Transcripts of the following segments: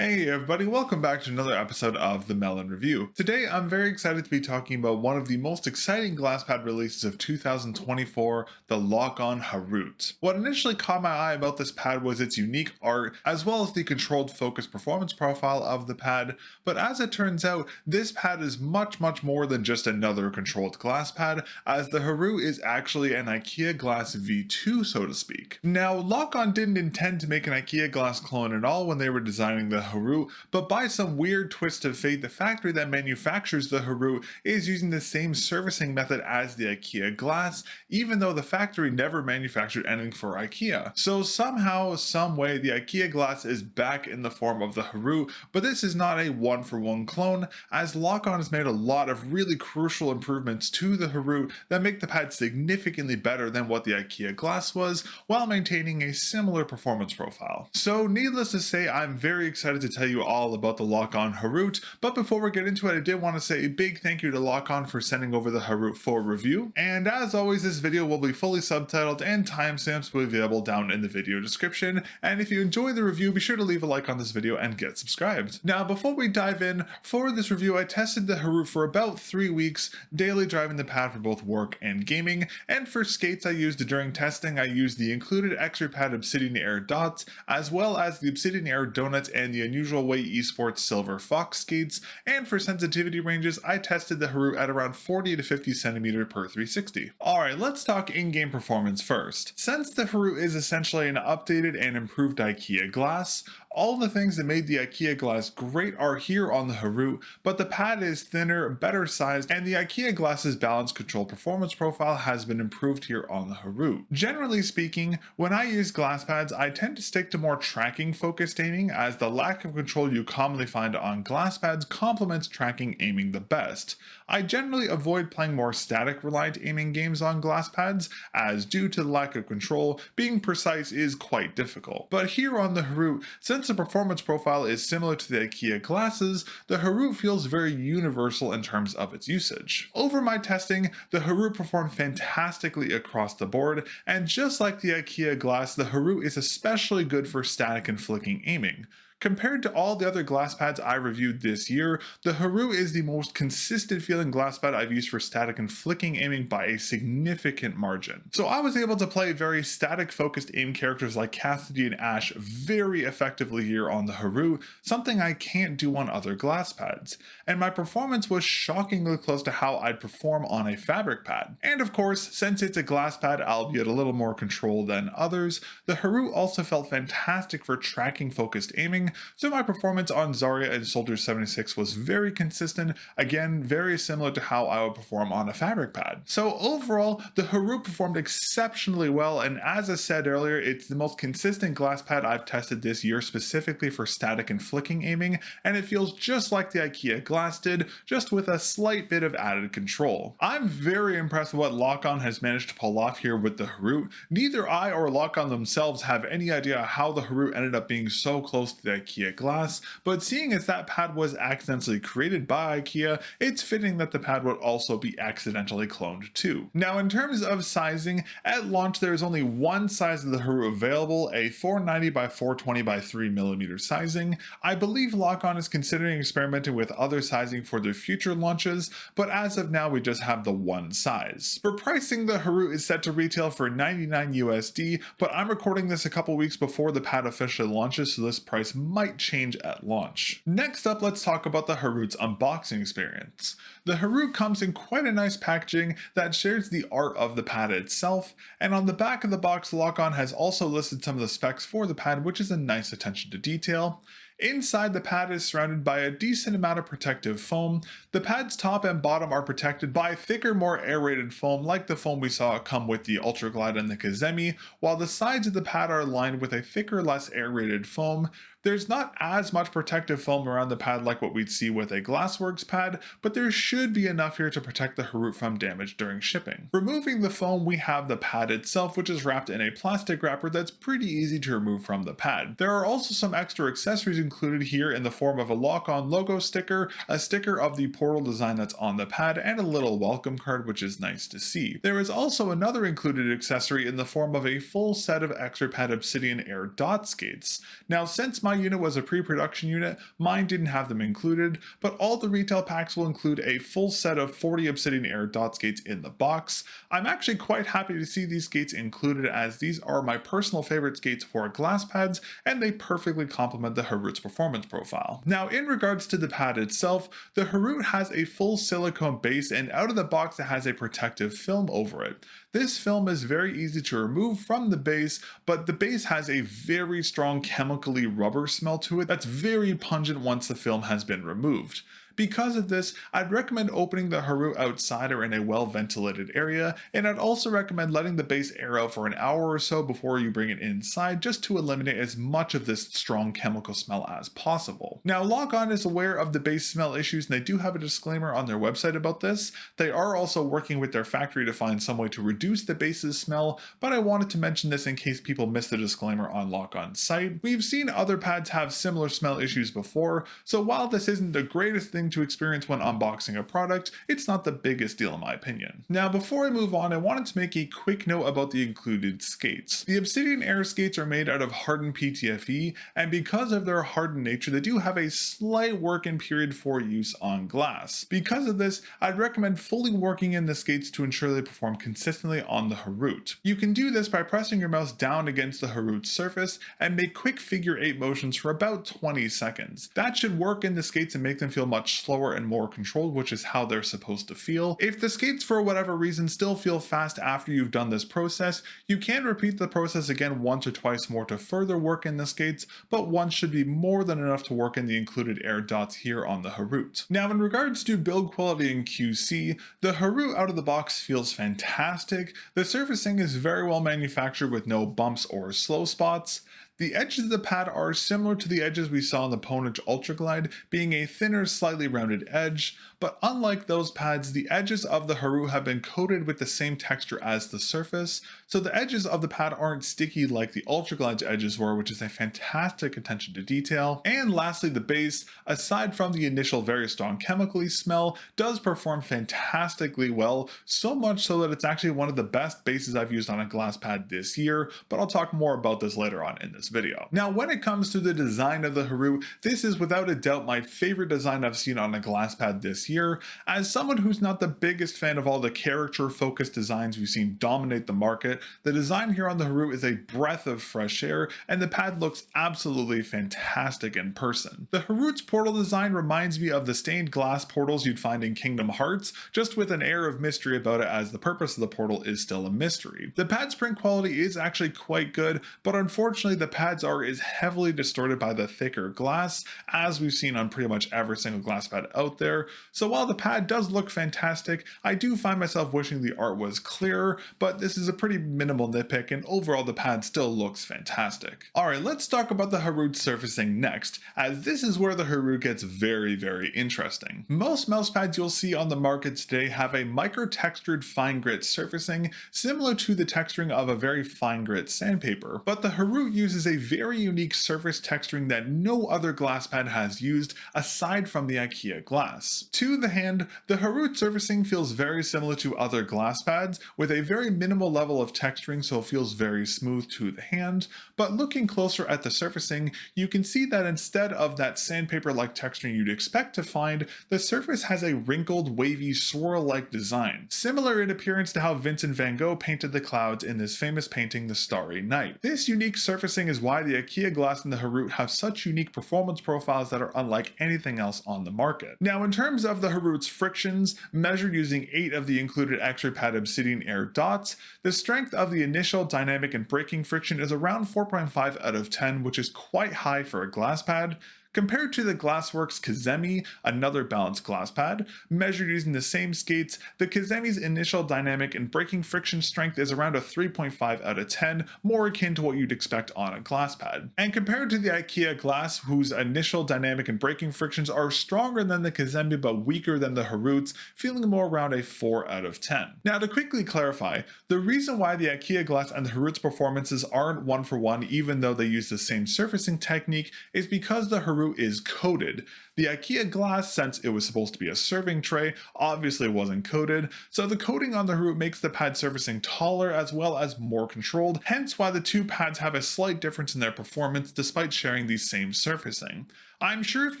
Hey everybody, welcome back to another episode of the mel0n Review. Today I'm very excited to be talking about one of the most exciting GlassPad releases of 2024, the LockOn HARUT. What initially caught my eye about this pad was its unique art, as well as the controlled focus performance profile of the pad, but as it turns out, this pad is much more than just another controlled glass pad, as the HARUT is actually an IKEA Glass V2, so to speak. Now, LockOn didn't intend to make an IKEA Glass clone at all when they were designing the HARUT, but by some weird twist of fate, the factory that manufactures the HARUT is using the same servicing method as the IKEA Glass, even though the factory never manufactured anything for IKEA. So somehow, some way, the IKEA Glass is back in the form of the HARUT, but this is not a one-for-one clone, as LockOn has made a lot of really crucial improvements to the HARUT that make the pad significantly better than what the IKEA Glass was, while maintaining a similar performance profile. So needless to say, I'm very excited to tell you all about the LockOn HARUT, but before we get into it, I did want to say a big thank you to LockOn for sending over the HARUT for review, and as always, this video will be fully subtitled and timestamps will be available down in the video description, and if you enjoy the review, be sure to leave a like on this video and get subscribed. Now, before we dive in, for this review, I tested the HARUT for about 3 weeks, daily driving the pad for both work and gaming, and for skates I used during testing, I used the included extra pad Obsidian Air Dots, as well as the Obsidian Air Donuts and the Unusual Way Esports Silver Fox skates, and for sensitivity ranges, I tested the HARUT at around 40 to 50 cm per 360. Alright, let's talk in-game performance first. Since the HARUT is essentially an updated and improved IKEA Glass, all the things that made the IKEA Glass great are here on the HARUT, but the pad is thinner, better sized, and the IKEA Glass's balance control performance profile has been improved here on the HARUT. Generally speaking, when I use glass pads, I tend to stick to more tracking focused aiming, as the lack of control you commonly find on glass pads complements tracking aiming the best. I generally avoid playing more static reliant aiming games on glass pads, as due to the lack of control, being precise is quite difficult. But here on the HARUT, since the performance profile is similar to the IKEA Glasses, the HARUT feels very universal in terms of its usage. Over my testing, the HARUT performed fantastically across the board, and just like the IKEA Glass, the HARUT is especially good for static and flicking aiming. Compared to all the other glass pads I reviewed this year, the HARUT is the most consistent feeling glass pad I've used for static and flicking aiming by a significant margin. So I was able to play very static focused aim characters like Cassidy and Ash very effectively here on the HARUT, something I can't do on other glass pads. And my performance was shockingly close to how I'd perform on a fabric pad. And of course, since it's a glass pad, albeit a little more controlled than others, the HARUT also felt fantastic for tracking focused aiming, so my performance on Zarya and Soldier 76 was very consistent, again very similar to how I would perform on a fabric pad. So overall, the HARUT performed exceptionally well, and as I said earlier, it's the most consistent glass pad I've tested this year specifically for static and flicking aiming, and it feels just like the IKEA Glass did, just with a slight bit of added control. I'm very impressed with what LockOn has managed to pull off here with the HARUT. Neither I or LockOn themselves have any idea how the HARUT ended up being so close to the IKEA Glass, but seeing as that pad was accidentally created by IKEA, it's fitting that the pad would also be accidentally cloned too. Now, in terms of sizing, at launch there is only one size of the HARUT available, a 490 by 420 by 3mm sizing. I believe LockOn is considering experimenting with other sizing for their future launches, but as of now we just have the one size. For pricing, the HARUT is set to retail for $99 USD, but I'm recording this a couple weeks before the pad officially launches, so this price might change at launch. Next up, let's talk about the HARUT's unboxing experience. The HARUT comes in quite a nice packaging that shares the art of the pad itself, and on the back of the box, LockOn has also listed some of the specs for the pad, which is a nice attention to detail. Inside, the pad is surrounded by a decent amount of protective foam. The pad's top and bottom are protected by thicker, more aerated foam like the foam we saw come with the Ultra Glide and the Kazemi, while the sides of the pad are lined with a thicker, less aerated foam. There's not as much protective foam around the pad like what we'd see with a Glassworks pad, but there should be enough here to protect the HARUT from damage during shipping. Removing the foam, we have the pad itself, which is wrapped in a plastic wrapper that's pretty easy to remove from the pad. There are also some extra accessories included here in the form of a LockOn logo sticker, a sticker of the portal design that's on the pad, and a little welcome card, which is nice to see. There is also another included accessory in the form of a full set of XRPad Obsidian Air dot skates. Now, since my unit was a pre-production unit, mine didn't have them included, but all the retail packs will include a full set of 40 Obsidian Air dot skates in the box. I'm actually quite happy to see these skates included, as these are my personal favorite skates for glass pads, and they perfectly complement the Harut's performance profile. Now, in regards to the pad itself, the Harut has a full silicone base, and out of the box it has a protective film over it. This film is very easy to remove from the base, but the base has a very strong chemically rubber smell to it that's very pungent once the film has been removed. Because of this, I'd recommend opening the Harut outside or in a well-ventilated area, and I'd also recommend letting the base air out for an hour or so before you bring it inside, just to eliminate as much of this strong chemical smell as possible. Now, LockOn is aware of the base smell issues, and they do have a disclaimer on their website about this. They are also working with their factory to find some way to reduce the base's smell, but I wanted to mention this in case people missed the disclaimer on LockOn's site. We've seen other pads have similar smell issues before, so while this isn't the greatest thing to experience when unboxing a product, it's not the biggest deal in my opinion. Now, before I move on, I wanted to make a quick note about the included skates. The Obsidian Air skates are made out of hardened PTFE, and because of their hardened nature, they do have a slight working period for use on glass. Because of this, I'd recommend fully working in the skates to ensure they perform consistently on the Harut. You can do this by pressing your mouse down against the Harut's surface and make quick figure 8 motions for about 20 seconds. That should work in the skates and make them feel much slower and more controlled, which is how they're supposed to feel. If the skates for whatever reason still feel fast after you've done this process, you can repeat the process again once or twice more to further work in the skates, but once should be more than enough to work in the included air dots here on the Harut. Now, in regards to build quality and QC, the Harut out of the box feels fantastic. The surfacing is very well manufactured with no bumps or slow spots. The edges of the pad are similar to the edges we saw on the Ponage Ultra Glide, being a thinner, slightly rounded edge, but unlike those pads, the edges of the Harut have been coated with the same texture as the surface, so the edges of the pad aren't sticky like the Ultra Glide's edges were, which is a fantastic attention to detail. And lastly, the base, aside from the initial very strong chemically smell, does perform fantastically well, so much so that it's actually one of the best bases I've used on a glass pad this year, but I'll talk more about this later on in this video. Now, when it comes to the design of the Harut, this is without a doubt my favorite design I've seen on a glass pad this year. As someone who's not the biggest fan of all the caricature-focused designs we've seen dominate the market, the design here on the Harut is a breath of fresh air, and the pad looks absolutely fantastic in person. The Harut's portal design reminds me of the stained glass portals you'd find in Kingdom Hearts, just with an air of mystery about it, as the purpose of the portal is still a mystery. The pad's print quality is actually quite good, but unfortunately the pads are as heavily distorted by the thicker glass, as we've seen on pretty much every single glass pad out there. So while the pad does look fantastic, I do find myself wishing the art was clearer, but this is a pretty minimal nitpick, and overall the pad still looks fantastic. Alright, let's talk about the Harut surfacing next, as this is where the Harut gets very, very interesting. Most mouse pads you'll see on the market today have a micro-textured fine grit surfacing, similar to the texturing of a very fine grit sandpaper, but the Harut uses a very unique surface texturing that no other glass pad has used aside from the IKEA glass. To the hand, the Harut surfacing feels very similar to other glass pads, with a very minimal level of texturing, so it feels very smooth to the hand, but looking closer at the surfacing, you can see that instead of that sandpaper-like texturing you'd expect to find, the surface has a wrinkled, wavy, swirl-like design, similar in appearance to how Vincent van Gogh painted the clouds in his famous painting The Starry Night. This unique surfacing is why the IKEA glass and the Harut have such unique performance profiles that are unlike anything else on the market. Now, in terms of the Harut's frictions, measured using 8 of the included XRPad Obsidian Air dots, the strength of the initial dynamic and braking friction is around 4.5 out of 10, which is quite high for a glass pad. Compared to the Glassworks Kazemi, another balanced glass pad, measured using the same skates, the Kazemi's initial dynamic and braking friction strength is around a 3.5 out of 10, more akin to what you'd expect on a glass pad. And compared to the IKEA glass, whose initial dynamic and braking frictions are stronger than the Kazemi but weaker than the Harut's, feeling more around a 4 out of 10. Now, to quickly clarify, the reason why the IKEA glass and the Harut's performances aren't one for one even though they use the same surfacing technique is because the Harut Harut is coated. The IKEA glass, since it was supposed to be a serving tray, obviously wasn't coated, so the coating on the Harut makes the pad surfacing taller as well as more controlled, hence why the two pads have a slight difference in their performance despite sharing the same surfacing. I'm sure if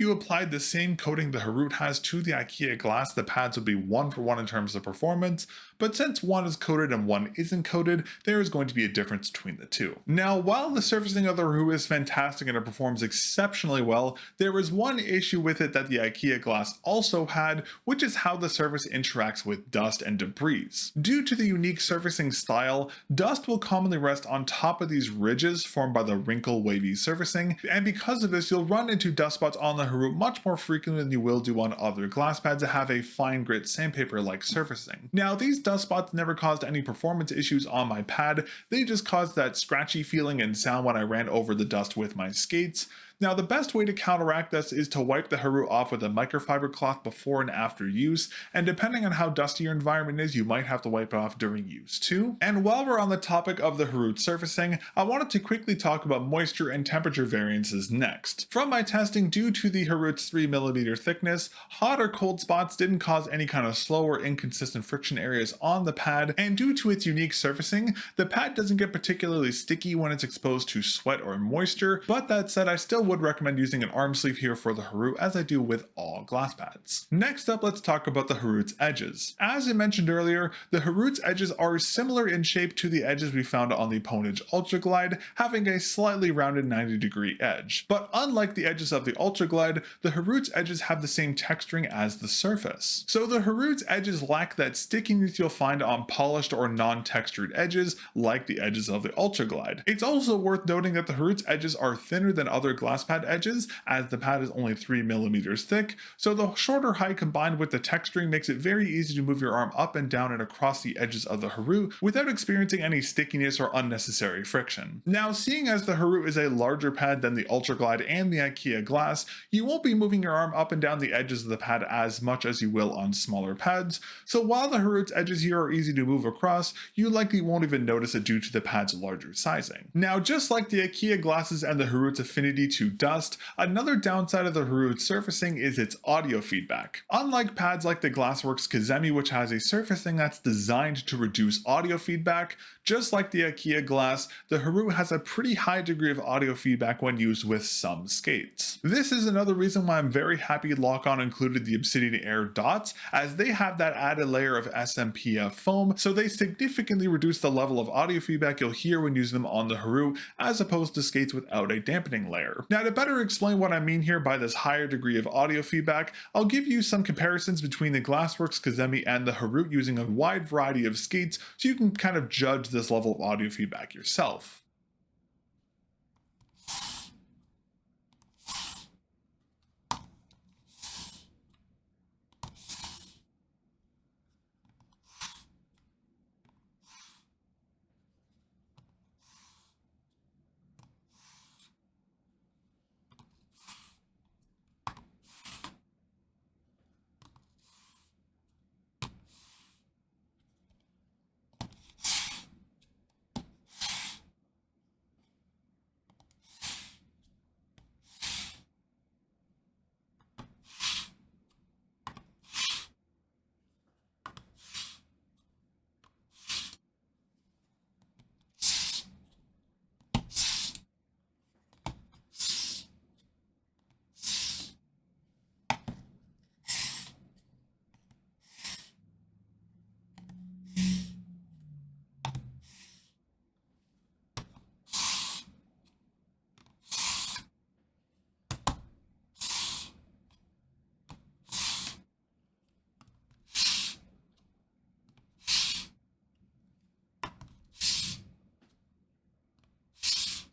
you applied the same coating the Harut has to the IKEA glass, the pads would be 1-for-1 in terms of performance, but since one is coated and one isn't coated, there is going to be a difference between the two. Now, while the surfacing of the Harut is fantastic and it performs exceptionally well, there is one issue with it that the IKEA glass also had, which is how the surface interacts with dust and debris. Due to the unique surfacing style, dust will commonly rest on top of these ridges formed by the wrinkle wavy surfacing, and because of this you'll run into dust spots on the Harut much more frequently than you will do on other glass pads that have a fine grit sandpaper like surfacing. Now, these dust spots never caused any performance issues on my pad, they just caused that scratchy feeling and sound when I ran over the dust with my skates. Now, the best way to counteract this is to wipe the Harut off with a microfiber cloth before and after use, and depending on how dusty your environment is, you might have to wipe it off during use too. And while we're on the topic of the Harut surfacing, I wanted to quickly talk about moisture and temperature variances next. From my testing, due to the Harut's 3mm thickness, hot or cold spots didn't cause any kind of slow or inconsistent friction areas on the pad, and due to its unique surfacing, the pad doesn't get particularly sticky when it's exposed to sweat or moisture, but that said, I still would recommend using an arm sleeve here for the Harut, as I do with all glass pads. Next up, let's talk about the Harut's edges. As I mentioned earlier, the Harut's edges are similar in shape to the edges we found on the Ponage Ultra Glide, having a slightly rounded 90-degree edge. But unlike the edges of the Ultra Glide, the Harut's edges have the same texturing as the surface. So the Harut's edges lack that stickiness you'll find on polished or non-textured edges, like the edges of the Ultra Glide. It's also worth noting that the Harut's edges are thinner than other glass pad edges, as the pad is only 3mm thick, so the shorter height combined with the texturing makes it very easy to move your arm up and down and across the edges of the Harut without experiencing any stickiness or unnecessary friction. Now, seeing as the Harut is a larger pad than the Ultra Glide and the IKEA glass, you won't be moving your arm up and down the edges of the pad as much as you will on smaller pads, so while the Harut's edges here are easy to move across, you likely won't even notice it due to the pad's larger sizing. Now, just like the IKEA glasses and the Harut's affinity to dust, another downside of the Harut surfacing is its audio feedback. Unlike pads like the Glassworks Kazemi, which has a surfacing that's designed to reduce audio feedback, just like the IKEA glass, the Harut has a pretty high degree of audio feedback when used with some skates. This is another reason why I'm very happy LockOn included the Obsidian Air dots, as they have that added layer of SMPF foam, so they significantly reduce the level of audio feedback you'll hear when using them on the Harut, as opposed to skates without a dampening layer. Now, to better explain what I mean here by this higher degree of audio feedback, I'll give you some comparisons between the Glassworks Kazemi and the Harut using a wide variety of skates, so you can kind of judge this level of audio feedback yourself.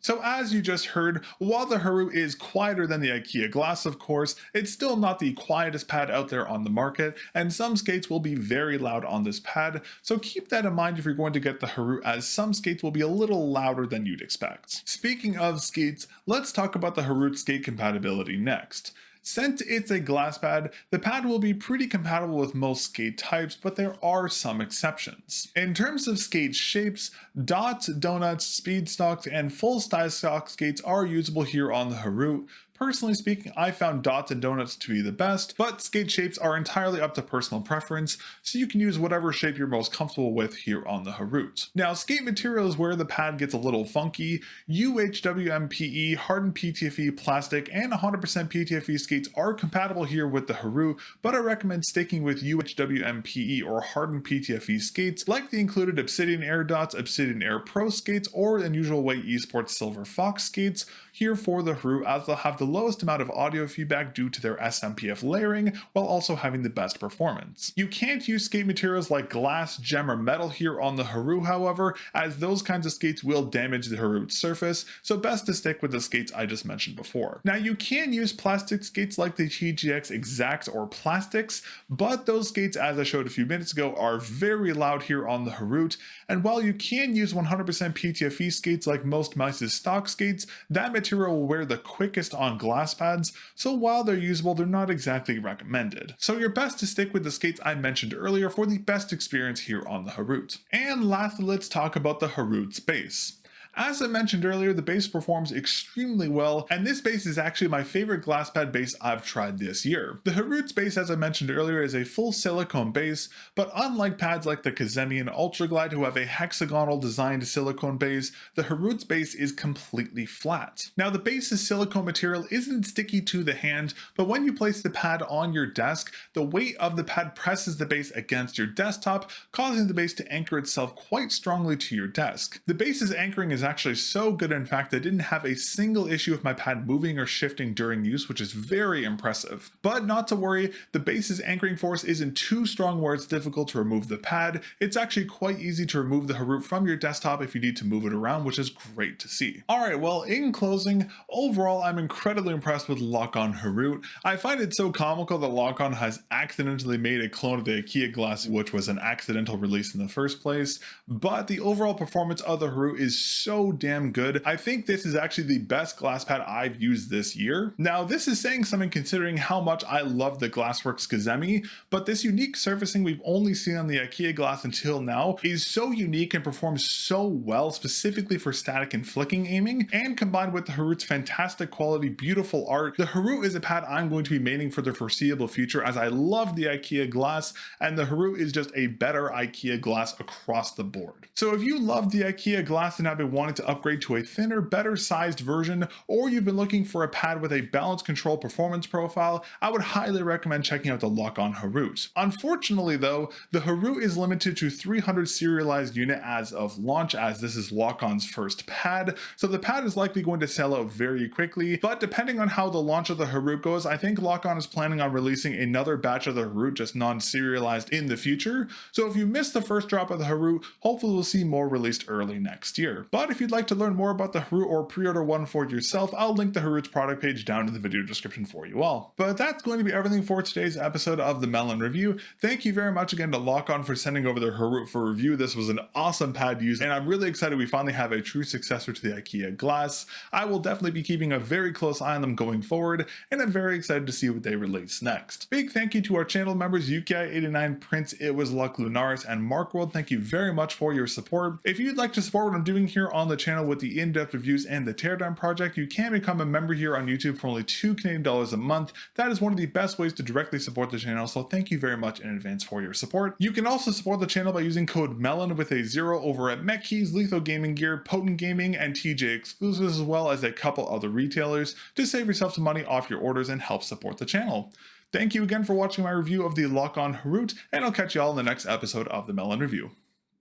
So as you just heard, while the Harut is quieter than the IKEA glass, of course, it's still not the quietest pad out there on the market, and some skates will be very loud on this pad, so keep that in mind if you're going to get the Harut, as some skates will be a little louder than you'd expect. Speaking of skates, let's talk about the Harut skate compatibility next. Since it's a glass pad, the pad will be pretty compatible with most skate types, but there are some exceptions. In terms of skate shapes, dots, donuts, speed stocks, and full size stock skates are usable here on the Harut. Personally speaking, I found dots and donuts to be the best, but skate shapes are entirely up to personal preference, so you can use whatever shape you're most comfortable with here on the Harut. Now, skate material is where the pad gets a little funky. UHWMPE, hardened PTFE plastic, and 100% PTFE skates are compatible here with the Harut, but I recommend sticking with UHWMPE or hardened PTFE skates like the included Obsidian Air Dots, Obsidian Air Pro skates, or Unusual Way Esports Silver Fox skates here for the Harut, as they'll have the lowest amount of audio feedback due to their SMPF layering while also having the best performance. You can't use skate materials like glass, gem, or metal here on the Harut, however, as those kinds of skates will damage the Harut surface, so best to stick with the skates I just mentioned before. Now, you can use plastic skates like the TGX Exacts or Plastics, but those skates, as I showed a few minutes ago, are very loud here on the Harut, and while you can use 100% PTFE skates like most Mice's stock skates, that material will wear the quickest on glass pads, so while they're usable, they're not exactly recommended. So you're best to stick with the skates I mentioned earlier for the best experience here on the Harut. And lastly, let's talk about the Harut's base. As I mentioned earlier, the base performs extremely well, and this base is actually my favorite glass pad base I've tried this year. The Harut's base, as I mentioned earlier, is a full silicone base, but unlike pads like the Kazemi and Ultra Glide who have a hexagonal designed silicone base, the Harut's base is completely flat. Now, the base's silicone material isn't sticky to the hand, but when you place the pad on your desk, the weight of the pad presses the base against your desktop, causing the base to anchor itself quite strongly to your desk. The base's anchoring is actually so good, in fact, I didn't have a single issue with my pad moving or shifting during use, which is very impressive. But not to worry, the base's anchoring force isn't too strong where it's difficult to remove the pad. It's actually quite easy to remove the Harut from your desktop if you need to move it around, which is great to see. Alright, well, in closing, overall I'm incredibly impressed with LockOn HARUT. I find it so comical that LockOn has accidentally made a clone of the IKEA glass, which was an accidental release in the first place, but the overall performance of the Harut is so damn good. I think this is actually the best glass pad I've used this year. Now, this is saying something considering how much I love the Glassworks Kazemi, but this unique surfacing we've only seen on the IKEA glass until now is so unique and performs so well, specifically for static and flicking aiming, and combined with the Harut's fantastic quality, beautiful art, the Harut is a pad I'm going to be maining for the foreseeable future, as I love the IKEA glass, and the Harut is just a better IKEA glass across the board. So if you love the IKEA glass and have been wanting to upgrade to a thinner, better sized version, or you've been looking for a pad with a balance control performance profile, I would highly recommend checking out the LockOn HARUT. Unfortunately though, the HARUT is limited to 300 serialized unit as of launch, as this is LockOn's first pad, so the pad is likely going to sell out very quickly, but depending on how the launch of the HARUT goes, I think LockOn is planning on releasing another batch of the HARUT, just non-serialized, in the future, so if you missed the first drop of the HARUT, hopefully we'll see more released early next year. But if you'd like to learn more about the Harut or pre-order one for yourself, I'll link the Harut's product page down in the video description for you all. But that's going to be everything for today's episode of the mel0n review. Thank you very much again to LockOn for sending over their Harut for review. This was an awesome pad to use, and I'm really excited we finally have a true successor to the IKEA glass. I will definitely be keeping a very close eye on them going forward, and I'm very excited to see what they release next. Big thank you to our channel members UKI89, Prince, It Was Luck, Lunaris, and Markworld. Thank you very much for your support. If you'd like to support what I'm doing here on the channel with the in-depth reviews and the Teardown Project, you can become a member here on YouTube for only $2 Canadian a month. That is one of the best ways to directly support the channel, so thank you very much in advance for your support. You can also support the channel by using code mel0n with a 0 over at MechKeys, Lethal Gaming Gear, Potent Gaming, and TJ Exclusives, as well as a couple other retailers, to save yourself some money off your orders and help support the channel. Thank you again for watching my review of the LockOn HARUT, and I'll catch you all in the next episode of the mel0n review.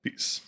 Peace.